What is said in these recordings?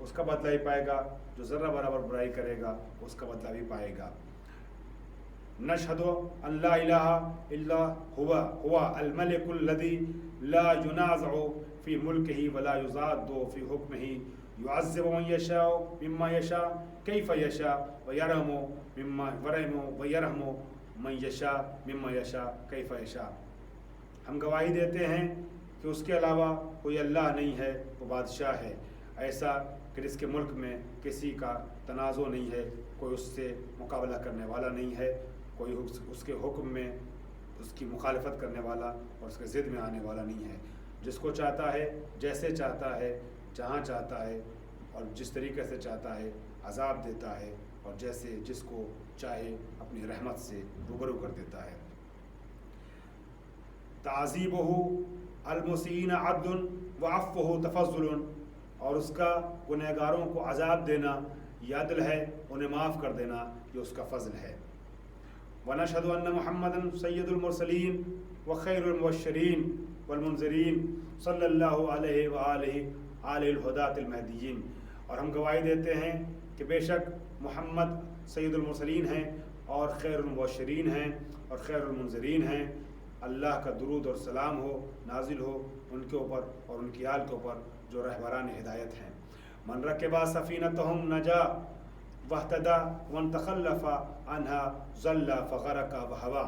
اس کا بدلہ ہی پائے گا، جو ذرہ برابر برائی کرے گا اس کا بدلہ بھی پائے گا۔ نشہد ان لا الہ الا هو الملک الذی لا ينازع فی ملکہ ولا یزاد فی حکمہ يعذب من یشاء مما یشاء کیف یشاء ویرحم من یشاء مما یشاء کیف یشاء۔ ہم گواہی دیتے ہیں کہ اس کے علاوہ کوئی اللہ نہیں ہے، وہ بادشاہ ہے ایسا کہ جس کے ملک میں کسی کا تنازع نہیں ہے، کوئی اس سے مقابلہ کرنے والا نہیں ہے، کوئی اس کے حکم میں اس کی مخالفت کرنے والا اور اس کے ضد میں آنے والا نہیں ہے۔ جس کو چاہتا ہے، جیسے چاہتا ہے، جہاں چاہتا ہے اور جس طریقے سے چاہتا ہے عذاب دیتا ہے، اور جیسے جس کو چاہے اپنی رحمت سے روبرو کر دیتا ہے۔ تعذیبہ المسیئین عدل وعفوہ تفضل، اور اس کا گنہگاروں کو عذاب دینا یہ عدل ہے، انہیں معاف کر دینا یہ اس کا فضل ہے۔ ونشہد ان محمدا سید المرسلین وخیر المبشرین والمنذرین صلی اللہ علیہ وآلہ آلہ الہداۃ المہدیین، اور ہم گواہی دیتے ہیں کہ بے شک محمد سید المرسلین ہیں اور خیر المبشرین ہیں اور خیر المنذرین ہیں۔ اللہ کا درود اور سلام ہو، نازل ہو ان کے اوپر اور ان کی آل کے اوپر جو رہبران ہدایت ہیں۔ من رکبا سفینتہم نجا واہتدی ومن تخلف عنہا ضل فغرق وہوا،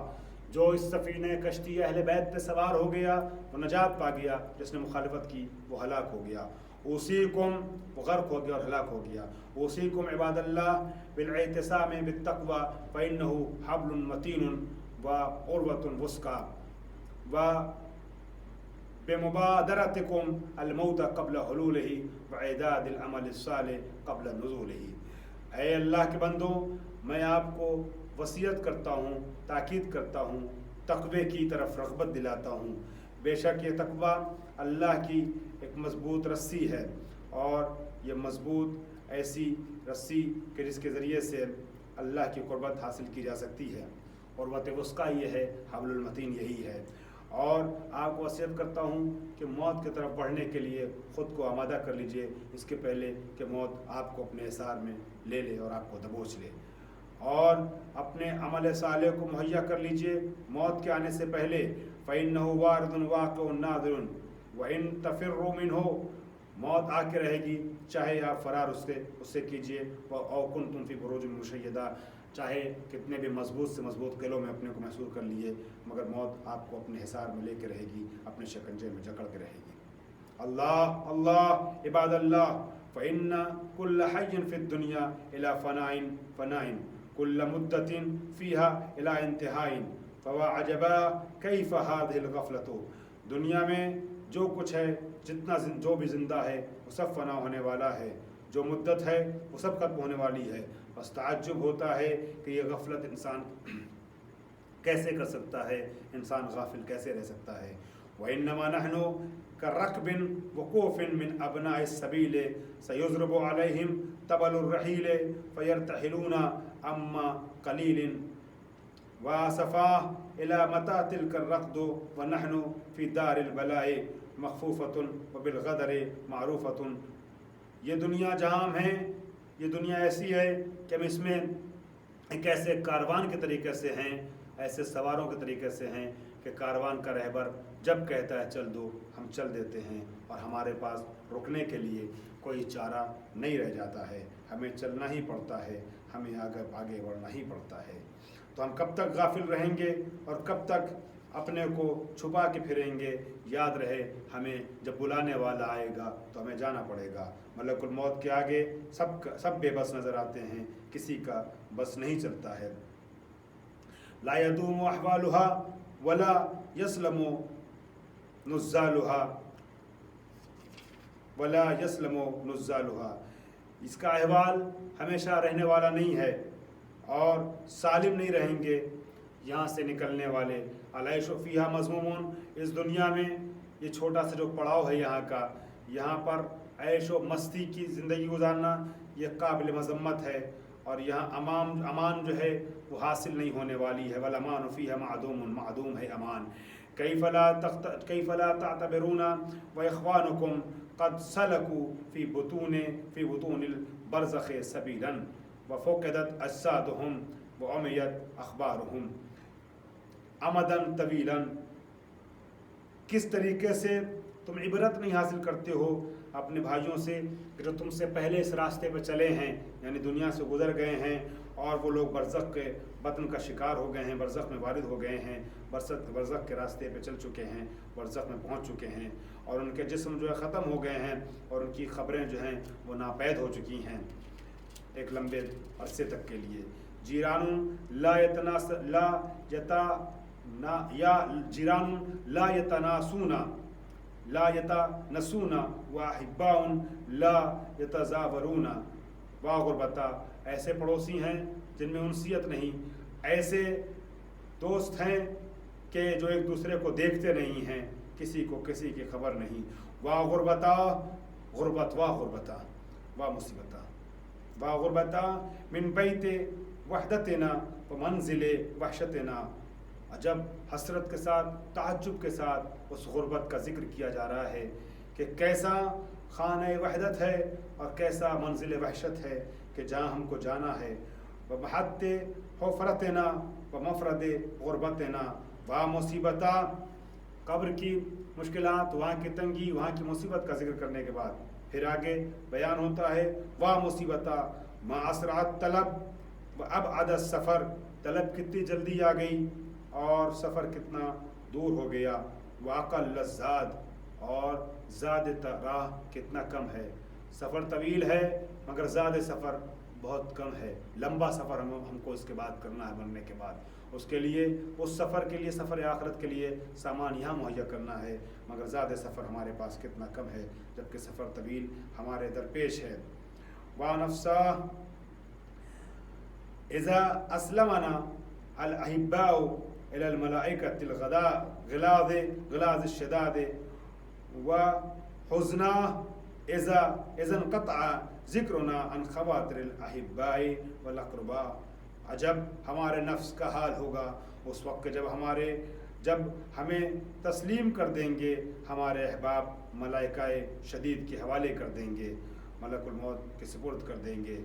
جو اس سفینہ کشتی اہل بیت پہ سوار ہو گیا وہ نجات پا گیا، جس نے مخالفت کی وہ ہلاک ہو گیا۔ اوصیکم، وہ غرق ہو گیا اور ہلاک ہو گیا۔ اوصیکم عباد اللہ بالاعتصام بالتقوی فإنہ حبل متین وعروۃ وثقی بمبادرتکم الموت قبل حلولہ واعداد العمل الصالح قبل نزولہ۔ اے اللہ کے بندوں، میں آپ کو وصیت کرتا ہوں، تاکید کرتا ہوں، تقوی کی طرف رغبت دلاتا ہوں۔ بے شک یہ تقوی اللہ کی ایک مضبوط رسی ہے، اور یہ مضبوط ایسی رسی کہ جس کے ذریعے سے اللہ کی قربت حاصل کی جا سکتی ہے۔ قربت وثقی یہ ہے، حبل المتین یہی ہے۔ اور آپ کو وصیت کرتا ہوں کہ موت کی طرف بڑھنے کے لیے خود کو آمادہ کر لیجئے، اس کے پہلے کہ موت آپ کو اپنے حصار میں لے لے اور آپ کو دبوچ لے، اور اپنے عمل صالح کو مہیا کر لیجئے موت کے آنے سے پہلے۔ فَإِنَّهُ وَارِدٌ وَاقِعٌ نَادِرٌ وَإِن تَفِرُّوا مِنْهُ، موت آ کے رہے گی، چاہے آپ فرار اس سے کیجئے، وَأَوْ كُنْتُمْ فِي بُرُوجٍ مُشَيَّدَةٍ، چاہے کتنے بھی مضبوط سے مضبوط قلعوں میں اپنے کو محصور کر لیے، مگر موت آپ کو اپنے حصار میں لے کے رہے گی، اپنے شکنجے میں جکڑ کے رہے گی۔ اللہ اللہ عباد اللہ، فَإِنَّ كُلَّ حَيٍّ فِي الدُّنْيَا إِلَى فَنَائٍ كُلَّ مُدَّةٍ فِيهَا إِلَى انتہائٍ فَوَا عَجَبَا كَيْفَ هَذِهِ الْغَفْلَةُ۔ دنیا میں جو کچھ ہے، جو بھی زندہ ہے وہ سب فنا ہونے والا ہے، جو مدت ہے وہ سب ختم ہونے والی ہے۔ بس تعجب ہوتا ہے کہ یہ غفلت انسان کیسے کر سکتا ہے، انسان غافل کیسے رہ سکتا ہے۔ وَإِنَّمَا نَحْنُ كَالرَّكْبٍ وَقُوفٍ مِّنْ أَبْنَاءِ السَّبِيلِ سَيُضْرِبُ عَلَيْهِمْ طَبَلُ الرَّحِيلِ فَيَرْتَحِلُونَ عَمَّا قَلِيلٍ وَأَسَفَاهْ إِلَى مَتَىٰ تِلْكَ الرَّقْدُ وَنَحْنُ فِي دَارِ الْبَلَاءِ مَخْفُوفَةٌ وَبِالْغَدَرِ مَعْرُوفَةٌ۔ یہ دنیا جہاں ہم ہیں، یہ دنیا ایسی ہے کہ ہم اس میں ایک ایسے کاروان کے طریقے سے ہیں، ایسے سواروں کے طریقے سے ہیں کہ کاروان کا رہبر جب کہتا ہے چل دو، ہم چل دیتے ہیں، اور ہمارے پاس رکنے کے لیے کوئی چارہ نہیں رہ جاتا ہے، ہمیں چلنا ہی پڑتا ہے، ہمیں آگے بڑھنا ہی پڑتا ہے۔ تو ہم کب تک غافل رہیں گے اور کب تک اپنے کو چھپا کے پھریں گے؟ یاد رہے، ہمیں جب بلانے والا آئے گا تو ہمیں جانا پڑے گا۔ ملک الموت کے آگے سب بے بس نظر آتے ہیں، کسی کا بس نہیں چلتا ہے۔ لا يدوم احوالها ولا يسلم نزالها، اس کا احوال ہمیشہ رہنے والا نہیں ہے اور سالم نہیں رہیں گے یہاں سے نکلنے والے۔ العیش فیہا مذموم، اس دنیا میں یہ چھوٹا سا جو پڑاؤ ہے یہاں کا، یہاں پر عیش و مستی کی زندگی گزارنا یہ قابل مذمت ہے، اور یہاں امان جو ہے وہ حاصل نہیں ہونے والی ہے۔ والامان فیہا معدوم، معدوم ہے امان۔ كيف لا تعتبرون وإخوانكم قد سلكوا في بطون البرزخ سبيلا وفقدت أجسادهم وعميت أخبارهم امدا طویلا. کس طریقے سے تم عبرت نہیں حاصل کرتے ہو اپنے بھائیوں سے کہ جو تم سے پہلے اس راستے پہ چلے ہیں، یعنی دنیا سے گزر گئے ہیں اور وہ لوگ برزخ کے بطن کا شکار ہو گئے ہیں، برزخ میں وارد ہو گئے ہیں، برزخ کے راستے پہ چل چکے ہیں، برزخ میں پہنچ چکے ہیں اور ان کے جسم جو ہے ختم ہو گئے ہیں اور ان کی خبریں جو ہیں وہ ناپید ہو چکی ہیں ایک لمبے عرصے تک کے لیے. جیران لا یتناسون واحباء لا یتزاورون. واہ غربتا، ایسے پڑوسی ہیں جن میں انسیت نہیں، ایسے دوست ہیں کہ جو ایک دوسرے کو دیکھتے نہیں ہیں، کسی کو کسی کی خبر نہیں. واہ غربتا، غربت، واہ غربتا، واہ مصیبتا، واہ غربتا من بیت وحدتنا و منزل وحشتنا. جب حسرت کے ساتھ، تعجب کے ساتھ اس غربت کا ذکر کیا جا رہا ہے کہ کیسا خانہ وحدت ہے اور کیسا منزل وحشت ہے کہ جہاں ہم کو جانا ہے. ومحد حفرتنا ومفرد غربتنا و مصیبتا. قبر کی مشکلات، وہاں کی تنگی، وہاں کی مصیبت کا ذکر کرنے کے بعد پھر آگے بیان ہوتا ہے وا مصیبتا ما اسرعت طلب و ابعد السفر. طلب کتنی جلدی آ گئی اور سفر کتنا دور ہو گیا. واقل الزاد، اور زاد راہ کتنا کم ہے. سفر طویل ہے مگر زاد سفر بہت کم ہے. لمبا سفر ہم کو اس کے بعد کرنا ہے مرنے کے بعد. اس کے لیے، اس سفر کے لیے، سفر آخرت کے لیے سامان یہاں مہیا کرنا ہے مگر زاد سفر ہمارے پاس کتنا کم ہے جبکہ سفر طویل ہمارے درپیش ہے. وانفسا اذا اسلمنا الاحباء الى الملائکة غلاظ الشداد وحزنا اذا انقطع ذکرنا عن خواطر الاحباء والاقرباء. عجب ہمارے نفس کا حال ہوگا اس وقت جب ہمیں تسلیم کر دیں گے ہمارے احباب، ملائکہ شدید کے حوالے کر دیں گے، ملک الموت کے سپرد کر دیں گے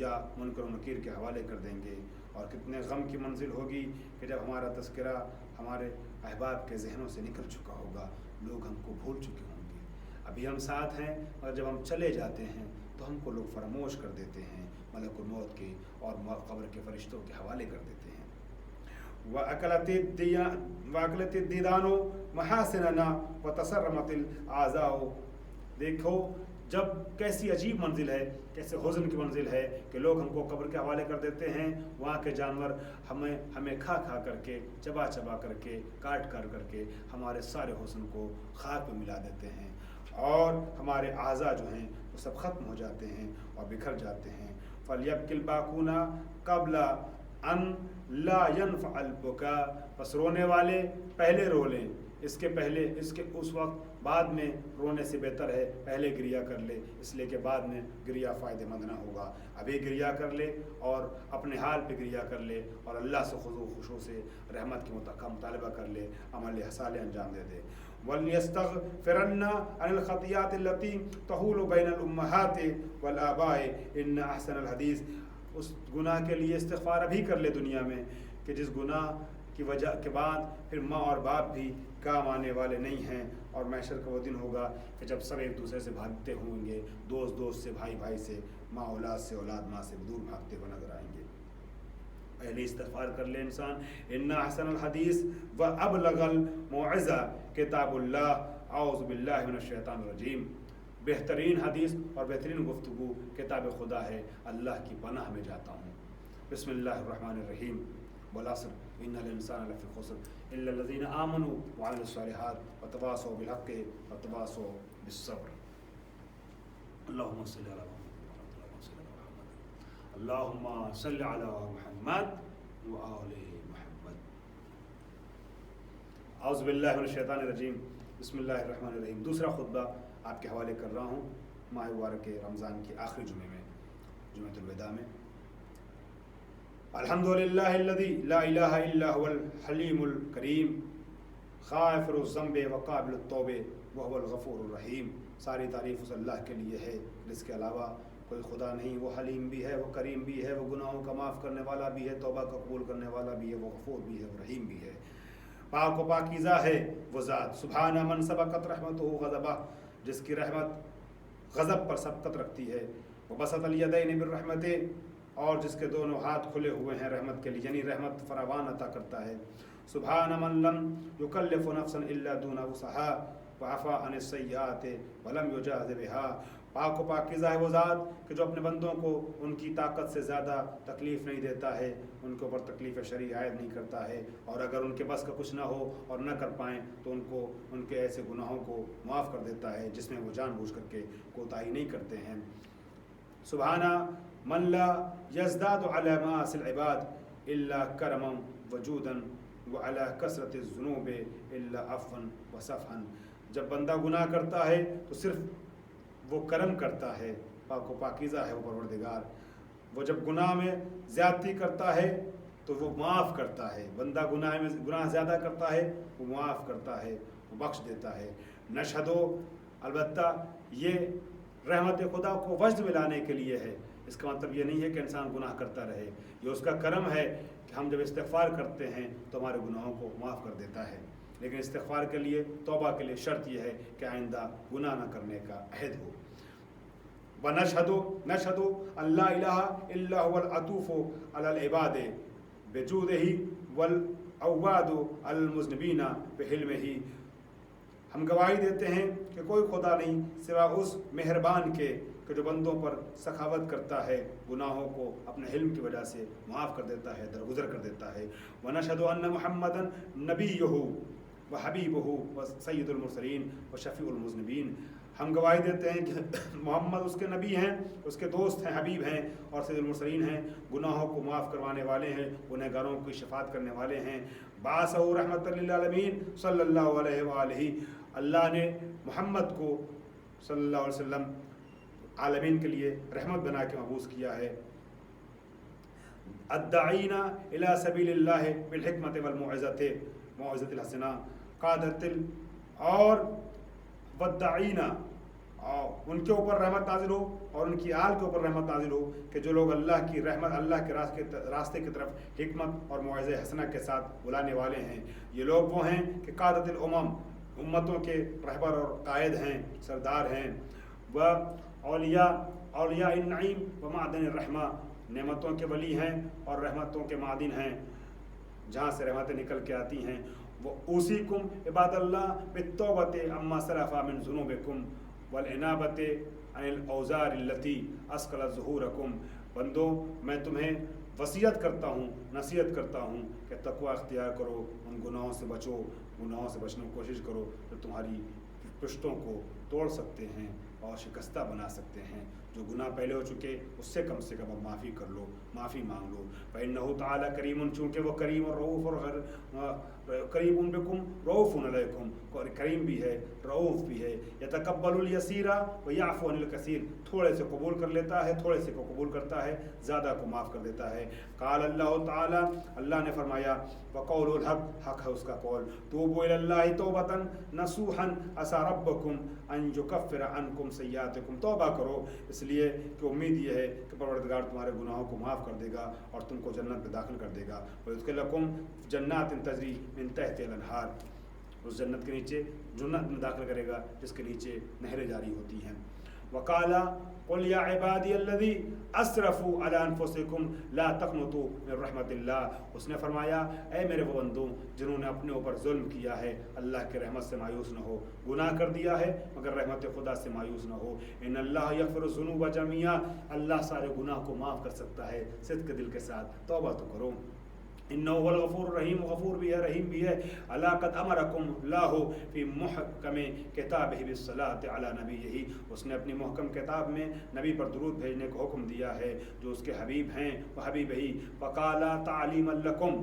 یا منکر و نکیر کے حوالے کر دیں گے. اور کتنے غم کی منزل ہوگی کہ جب ہمارا تذکرہ ہمارے احباب کے ذہنوں سے نکل چکا ہوگا، لوگ ہم کو بھول چکے ہوں گے. ابھی ہم ساتھ ہیں اور جب ہم چلے جاتے ہیں تو ہم کو لوگ فراموش کر دیتے ہیں، ملک الموت کے اور قبر کے فرشتوں کے حوالے کر دیتے ہیں. وَأَكْلَتِ الدِّيدَانُ مَحَاسِنَنَا وَتَسَرَّمَتِ الْأَعْضَاءُ. دیکھو جب کیسی عجیب منزل ہے، کیسے حزن کی منزل ہے کہ لوگ ہم کو قبر کے حوالے کر دیتے ہیں. وہاں کے جانور ہمیں کھا کر کے، چبا کر کے، کاٹ کر کے ہمارے سارے حسن کو خاک میں ملا دیتے ہیں اور ہمارے اعضاء جو ہیں وہ سب ختم ہو جاتے ہیں اور بکھر جاتے ہیں. فَلْيَبْكِ الْبَاكُونَ قَبْلَ أَنْ لَا يَنْفَعَ الْبُكَاءُ. بس رونے والے پہلے رو لیں، اس وقت بعد میں رونے سے بہتر ہے پہلے گریہ کر لے، اس لیے کہ بعد میں گریہ فائدہ مند نہ ہوگا. ابھی گریہ کر لے اور اپنے حال پہ گریہ کر لے اور اللہ سے خضوع خشوع سے رحمت کی مطالبہ کر لے، عمل صالح انجام دے. وَلْيَسْتَغْفِرَنَّ عَنِ الْخَطِيئَاتِ الَّتِي تَحُولُ بَيْنَ الْأُمَّهَاتِ وَالْآبَاءِ إِنَّ أَحْسَنَ الْحَدِيثِ. اس گناہ کے لیے استغفار ابھی کر لے دنیا میں کہ جس گناہ کی وجہ کے بعد پھر ماں اور باپ بھی کام آنے والے نہیں ہیں. اور محشر کا وہ دن ہوگا کہ جب سب ایک دوسرے سے بھاگتے ہوں گے، دوست سے، بھائی سے، ماں اولاد سے، اولاد ماں سے دور بھاگتے ہوئے نظر آئیں گے. پہلے استغفار کر لے انسان. ان احسن الحدیث و ابلغ الموعظہ کتاب اللہ. اعوذ باللہ من الشیطان الرجیم. بہترین حدیث اور بہترین گفتگو کتاب خدا ہے، اللہ کی پناہ میں جاتا ہوں. بسم اللہ الرحمن الرحیم. والعصر ان الانسان لفی خسر الا الذین آمنوا وعملوا الصالحات وتواصوا بالحق وتواصوا بالصبر. اللهم صل على محمد اللهم صل على محمد وآل محمد. اعوذ باللہ من الشیطان الرجیم. بسم اللہ الرحمن الرحیم. دوسرا خطبہ آپ کے حوالے کر رہا ہوں ماہ مبارک رمضان کے آخری جمعے میں، جمعۃ الوداع میں. الحمد للہ الذی لا الہ الا هو الحلیم الکریم غافر الذنب وقابل التوبہ وهو الغفور الرحیم. ساری تعریف اس اللہ کے لیے ہے جس کے علاوہ کوئی خدا نہیں. وہ حلیم بھی ہے، وہ کریم بھی ہے، وہ گناہوں کا معاف کرنے والا بھی ہے، توبہ کا قبول کرنے والا بھی ہے، وہ غفور بھی ہے، وہ رحیم بھی ہے. پاک و پاکیزہ ہے وہ ذات. سبحان من سبقت رحمتہ غضبہ، جس کی رحمت غضب پر سبقت رکھتی ہے. وبسط الیدین بالرحمت، اور جس کے دونوں ہاتھ کھلے ہوئے ہیں رحمت کے لیے، یعنی رحمت فراوان عطا کرتا ہے. سبحان من لم یکلف نفسا الا دون وسعها وعفا عن السیئات ولم یجاز بها. پاک و پاکیزہ ہے وہ ذات کہ جو اپنے بندوں کو ان کی طاقت سے زیادہ تکلیف نہیں دیتا ہے، ان کے اوپر تکلیف شرعی عائد نہیں کرتا ہے، اور اگر ان کے بس کا کچھ نہ ہو اور نہ کر پائیں تو ان کو ان کے ایسے گناہوں کو معاف کر دیتا ہے جس میں وہ جان بوجھ کر کے کوتاہی نہیں کرتے ہیں. سبحانہ من لا یزداد علی معاصی العباد الا کرما وجودا وعلی کثرت الذنوب الا عفوا وصفحا. جب بندہ گناہ کرتا ہے تو صرف وہ کرم کرتا ہے. پاک و پاکیزہ ہے وہ پروردگار. وہ جب گناہ میں زیادتی کرتا ہے تو وہ معاف کرتا ہے. بندہ گناہ زیادہ کرتا ہے وہ معاف کرتا ہے، وہ بخش دیتا ہے. نشہدو، البتہ یہ رحمت خدا کو وجد میں لانے کے لیے ہے. اس کا مطلب یہ نہیں ہے کہ انسان گناہ کرتا رہے. یہ اس کا کرم ہے کہ ہم جب استغفار کرتے ہیں تو ہمارے گناہوں کو معاف کر دیتا ہے. لیکن استغفار کے لیے، توبہ کے لیے شرط یہ ہے کہ آئندہ گناہ نہ کرنے کا عہد ہو. وَنَشْهَدُ أَن لَّا إِلَٰهَ إِلَّا هُوَ الْعَطُوفُ عَلَى الْعِبَادِ بِجُودِهِ وَالْعَوَّادُ عَلَى الْمُذْنِبِينَ بِحِلْمِهِ. ہم گواہی دیتے ہیں کہ کوئی خدا نہیں سوا اس مہربان کے کہ جو بندوں پر سخاوت کرتا ہے، گناہوں کو اپنے حلم کی وجہ سے معاف کر دیتا ہے، درگزر کر دیتا ہے. وَنَشْهَدُ أَنَّ مُحَمَّدًا نَبِيُّهُ وَحَبِيبُهُ وَسَيِّدُ الْمُرْسَلِينَ وَشَفِيعُ الْمُذْنِبِينَ. ہم گواہی دیتے ہیں کہ محمد اس کے نبی ہیں، اس کے دوست ہیں، حبیب ہیں اور سید المرسلین ہیں. گناہوں کو معاف کروانے والے ہیں، گنہگاروں کی شفاعت کرنے والے ہیں. بَعَثَهُ رَحْمَةً لِّلْعَالَمِينَ صلی اللہ علیہ وآلہ. اللہ نے محمد کو صلی اللہ علیہ وسلم عالمین کے لیے رحمت بنا کے مبعوث کیا ہے. الداعین الی سبیل اللہ بالحکمت والموعظۃ الحسنہ قادت اور والداعین، اور ان کے اوپر رحمت نازل ہو اور ان کی آل کے اوپر رحمت نازل ہو کہ جو لوگ اللہ کی رحمت، اللہ کے راستے کی طرف حکمت اور موعظہ حسنہ کے ساتھ بلانے والے ہیں. یہ لوگ وہ ہیں کہ قادت الامم، امتوں کے رہبر اور قائد ہیں، سردار ہیں. وہ اولیاء النعیم و معدن الرحمہ، نعمتوں کے ولی ہیں اور رحمتوں کے معدن ہیں، جہاں سے رحمتیں نکل کے آتی ہیں. وہ اوصیکم عباد اللہ بالتوبۃ عما سلف من ذنوبکم والعنابۃ عن الاوزار التی اثقلت ظہورکم. بندو میں تمہیں وصیت کرتا ہوں، نصیحت کرتا ہوں کہ تقوی اختیار کرو، ان گناہوں سے بچو، گناہوں سے بچنے کی کوشش کرو جو تمہاری پشتوں کو توڑ سکتے ہیں اور شکستہ بنا سکتے ہیں. جو گناہ پہلے ہو چکے اس سے کم اب معافی کر لو، معافی مانگ لو. فإنہ تعالی کریم، چونکہ وہ کریم اور رؤوف اور کریم بکم رؤوف علیکم، کریم بھی ہے، رؤوف بھی ہے. یتقبل الیسیر و یعفو عن الکثیر، تھوڑے سے قبول کر لیتا ہے، تھوڑے سے کو قبول کرتا ہے، زیادہ کو معاف کر دیتا ہے. قال اللہ تعالی، اللہ نے فرمایا وقول الحق، حق ہے اس کا قول. توبوا الی اللہ توبۃ نصوحا عسى ربکم ان یکفر عنکم سیئاتکم. توبہ کرو اس لیے کہ امید یہ ہے کہ پروردگار تمہارے گناہوں کو معاف کر دے گا اور تم کو جنت میں داخل کر دے گا. وَيُدْخِلَكُمْ جَنَّاتٍ تَجْرِي مِن تَحْتِهَا الْأَنْهَارُ، اس جنت کے نیچے جنت میں داخل کرے گا جس کے نیچے نہریں جاری ہوتی ہیں. وَقَالَ قُلْ يَا عِبَادِيَ الَّذِي أَسْرَفُوا عَلَىٰ أَنفُسِكُمْ لَا تَقْنَطُوا مِن رَحْمَةِ اللَّهِ. اس نے فرمایا اے میرے وہ بندوں جنہوں نے اپنے اوپر ظلم کیا ہے، اللہ کے رحمت سے مایوس نہ ہو. گناہ کر دیا ہے مگر رحمت خدا سے مایوس نہ ہو. ان اللہ یغفر الذنوب جميعا، اللہ سارے گناہ کو معاف کر سکتا ہے صدق دل کے ساتھ. توبہ تو کرو. انہ هو الغفور الرحیم، غفور بھی ہے، رحیم بھی ہے. الا قد امرکم اللہ فی محکم کتابہ بالصلاۃ علی نبیہ، اس نے اپنی محکم کتاب میں نبی پر درود بھیجنے کا حکم دیا ہے جو اس کے حبیب ہیں، وہ حبیب ہی. فقال تعلیما لکم،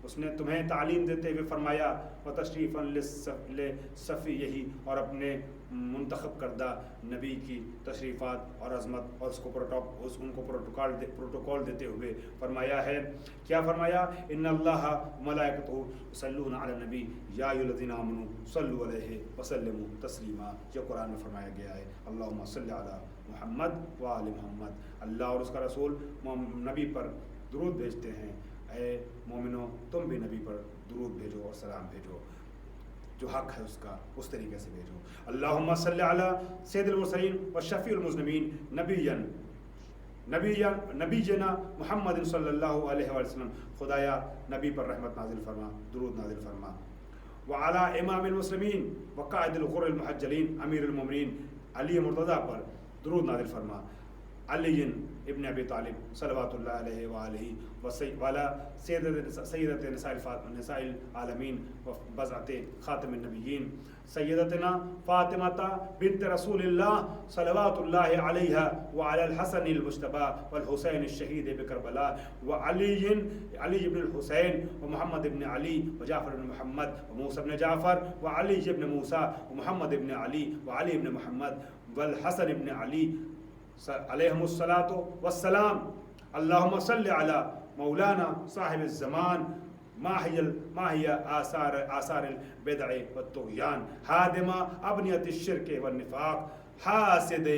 اس نے تمہیں تعلیم دیتے ہوئے فرمایا وتشریفاً لصفی یہی، اور اپنے منتخب کردہ نبی کی تشریفات اور عظمت اور ان کو پروٹوکول دیتے ہوئے فرمایا ہے. کیا فرمایا؟ ان اللہ ملائکتہ یصلون علی النبی یا ایھا الذین آمنوا صلوا علیہ وسلموا تسلیما. یہ قرآن میں فرمایا گیا ہے اللہم صلی علی محمد و آل محمد. اللہ اور اس کا رسول نبی پر درود بھیجتے ہیں. اے مومنو تم بھی نبی پر درود بھیجو اور سلام بھیجو، جو حق ہے اس کا اس طریقے سے بھیجو. اللہم صلی علی سید المرسلین والشفیع المذنبین نبینا محمد صلی اللہ علیہ وسلم. خدایا نبی پر رحمت نازل فرما، درود نازل فرما. وعلی امام المسلمین وقائد الغر المحجلین امیر المومنین علی مرتضیٰ پر درود نازل فرما. علی ابن ابی طالب صلوات اللہ علیہ وآلہ وعلی سیدت نساء العالمین وبضعۃ خاتم النبیین سیدتنا فاطمہ بنت رسول اللہ صلوات اللہ علیہ وعلی الحسن المجتبی والحسین الشہید بکربلاء وعلی ابن الحسین ومحمد ابن علی وجعفر بن محمد وموسى بن جعفر وعلی ابن موسیٰ ومحمد ابن علی وعلی ابن محمد والحسن ابن علی علیہم الصلاۃ والسلام. اللہم صلی علی مولانا صاحب الزمان ماہی آثار البدع والطغیان ہادم ابنیۃ الشرک والنفاق حاسد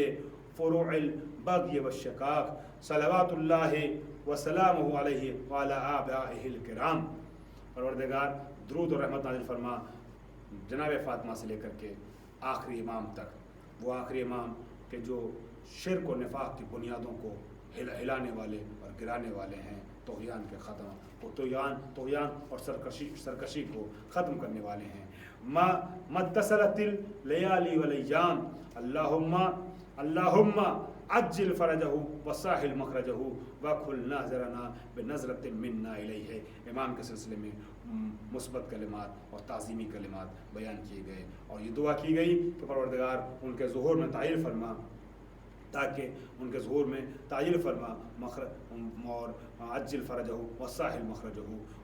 فروع البغی والشقاق صلوات اللہ وسلامہ علیہ وعلی آبائہ الکرام. پروردگار درود اور رحمت نازل فرما جناب فاطمہ سے لے کر کے آخری امام تک، وہ آخری امام کہ جو شرک و نفاق کی بنیادوں کو ہلانے والے اور گرانے والے ہیں، طغیان کے طغیان اور سرکشی کو ختم کرنے والے ہیں. ما اتصلت اللیالی والایام اللہم عجل فرجہ وساہل مخرجہ وکھل ناظرنا بنظرۃ منا الیہ. امام کے سلسلے میں مثبت کلمات اور تعظیمی کلمات بیان کیے گئے اور یہ دعا کی گئی کہ پروردگار ان کے ظہور میں تعجیل فرما، تاکہ ان کے ظہور میں تعجیل فرما اور عجل فرجہ وساہل مخرجہ،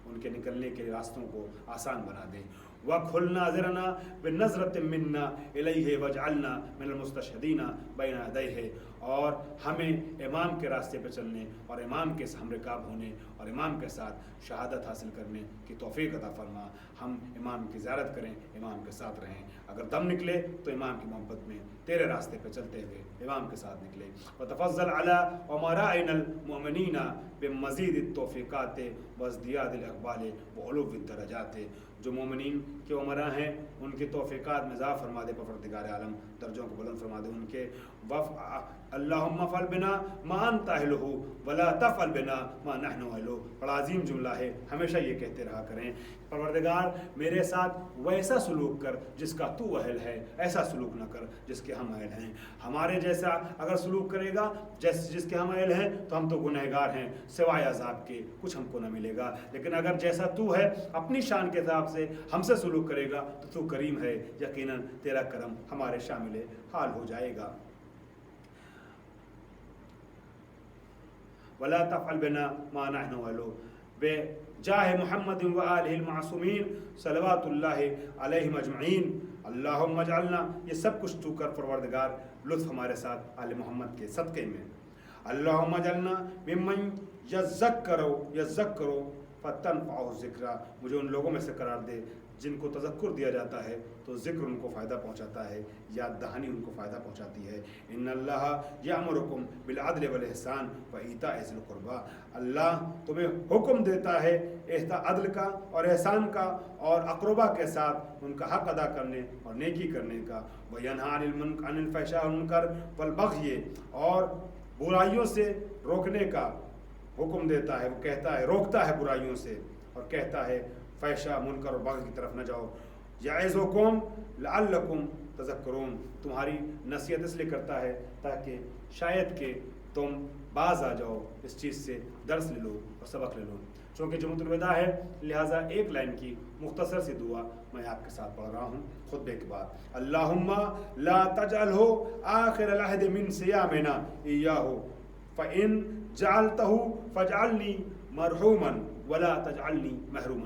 ان کے نکلنے کے راستوں کو آسان بنا دے. وَكُلْ نَاظِرَنَا بِالنَّظْرَةٍ مِنَّا إِلَيْهِ وَاجْعَلْنَا مِنَ الْمُسْتَشْهِدِينَ بَيْنَ يَدَيْهِ. اور ہمیں امام کے راستے پہ چلنے اور امام کے ہم رکاب ہونے اور امام کے ساتھ شہادت حاصل کرنے کی توفیق عطا فرما. ہم امام کی زیارت کریں، امام کے ساتھ رہیں. اگر دم نکلے تو امام کی محبت میں تیرے راستے پہ چلتے ہوئے امام کے ساتھ نکلے. وتفضل علی امرائنا المؤمنین بمزید التوفیقات وازدیاد الاقبال وعلو الدرجات. جو مومنین کے عمراء ہیں ان کی توفیقات میں اضافہ فرما دے پروردگار عالم، درجوں کو بلند فرما دے ان کے. اللہم افعل بنا ما انت اہلہ ولا تفعل بنا ما نحن اہلہ. بڑا عظیم جملہ ہے، ہمیشہ یہ کہتے رہا کریں پروردگار میرے ساتھ ویسا سلوک کر جس کا تو اہل ہے، ایسا سلوک نہ کر جس کے ہم اہل ہیں. ہمارے جیسا اگر سلوک کرے گا جس کے ہم اہل ہیں تو ہم تو گنہگار ہیں، سوائے عذاب کے کچھ ہم کو نہ ملے گا. لیکن اگر جیسا تو ہے اپنی شان کے حساب سے ہم سے سلوک کرے گا تو کریم ہے، یقیناً تیرا کرم ہمارے شامل حال ہو جائے گا. ولا تفعل بنا ما نحن اہلہ بجاہ محمد و آلہ المعصومین صلوات اللہ علیہم اجمعین. اللہم اجعلنا، یہ سب کچھ تو کر پروردگار، لطف ہمارے ساتھ آل محمد کے صدقے میں. اللہم اجعلنا ممن یذکروا فتنفعہ الذکریٰ. مجھے ان لوگوں میں سے قرار دے جن کو تذکر دیا جاتا ہے تو ذکر ان کو فائدہ پہنچاتا ہے، یاد دہانی ان کو فائدہ پہنچاتی ہے. ان اللہ یامرکم بالعدل والاحسان وایتاء ذی القربی. اللہ تمہیں حکم دیتا ہے عدل کا اور احسان کا اور اقربا کے ساتھ ان کا حق ادا کرنے اور نیکی کرنے کا. وینہی عن الفحشاء والمنکر والبغی، اور برائیوں سے روکنے کا حکم دیتا ہے. وہ کہتا ہے، روکتا ہے برائیوں سے اور کہتا ہے فحشاء منکر اور بغی کی طرف نہ جاؤ. یعظکم لعلکم تذکرون، تمہاری نصیحت اس لیے کرتا ہے تاکہ شاید کہ تم باز آ جاؤ، اس چیز سے درس لے لو اور سبق لے لو. چونکہ جمعۃ الوداع ہے لہٰذا ایک لائن کی مختصر سی دعا میں آپ کے ساتھ پڑھ رہا ہوں خطبے کے بعد. اللہم لا تجعلہ آخر العہد من صیامنا ایاہ فإن جعلتہ فاجعلنی مرحوما ولا تجعلنی محروما.